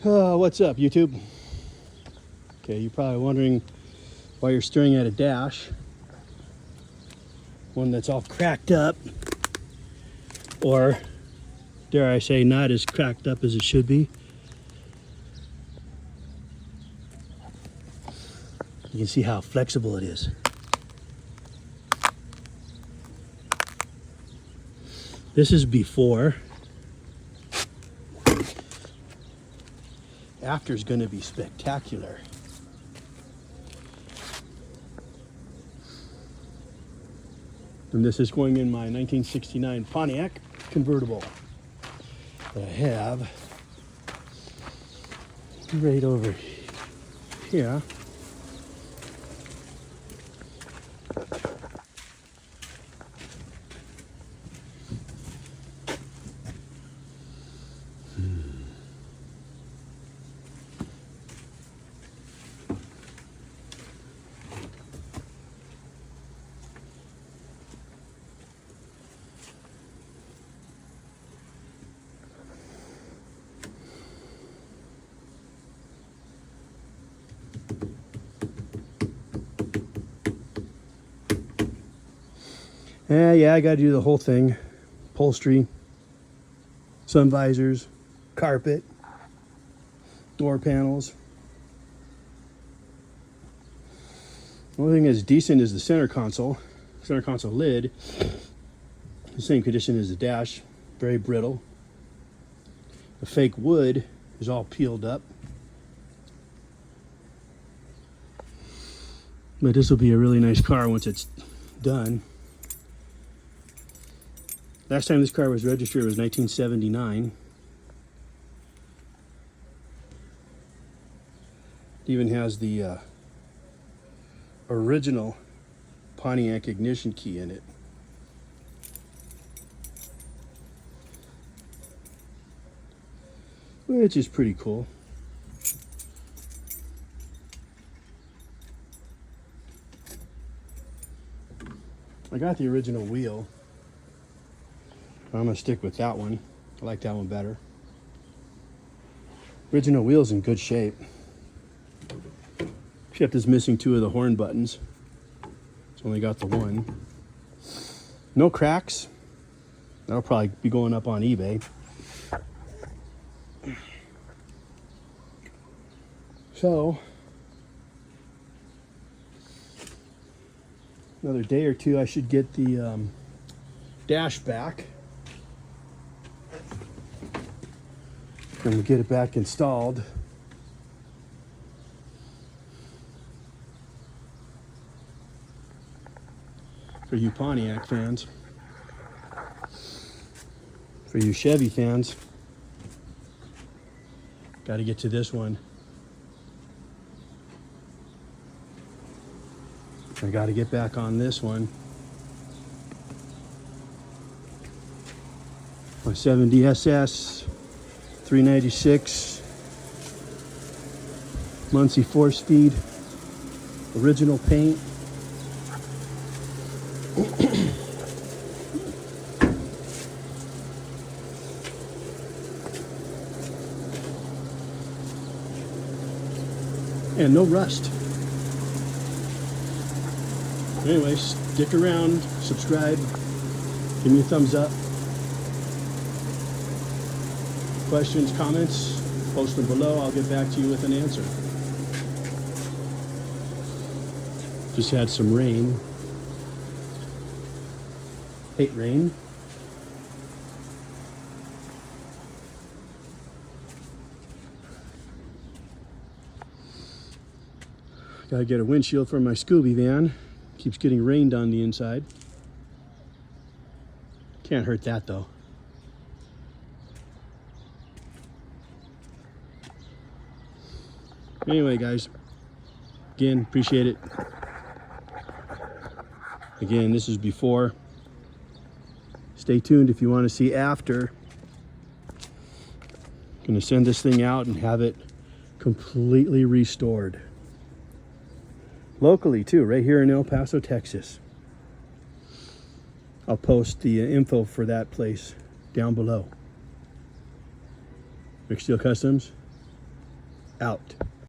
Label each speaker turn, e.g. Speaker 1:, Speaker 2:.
Speaker 1: What's up, YouTube? Okay, you're probably wondering why you're staring at a dash. One that's all cracked up, or dare I say, not as cracked up as it should be. You can see how flexible it is. This is before. After is going to be spectacular. And this is going in my 1969 Pontiac convertible that I have right over here. Yeah, I got to do the whole thing. Upholstery, sun visors, carpet, door panels. The only thing that's decent is the center console lid. The same condition as the dash, very brittle. The fake wood is all peeled up. But this will be a really nice car once it's done. Last time this car was registered was 1979. It even has the original Pontiac ignition key in it. Which is pretty cool. I got the original wheel. I'm going to stick with that one. I like that one better. Original wheel's in good shape. Except it's missing two of the horn buttons. It's only got the one. No cracks. That'll probably be going up on eBay. So, another day or two I should get the dash back. And we'll get it back installed. For you Pontiac fans. For you Chevy fans. Got to get to this one. I got to get back on this one. My 7DSS 396 Muncie 4-speed, original paint. And no rust. Anyway, stick around, subscribe, give me a thumbs up. Questions, comments, post them below. I'll get back to you with an answer. Just had some rain. Hate rain. Gotta get a windshield for my Scooby van. Keeps getting rained on the inside. Can't hurt that though. Anyway, guys, again, appreciate it. Again, this is before. Stay tuned if you want to see after. I'm going to send this thing out and have it completely restored. Locally too, right here in El Paso, Texas. I'll post the info for that place down below. Rick Steel Customs, out.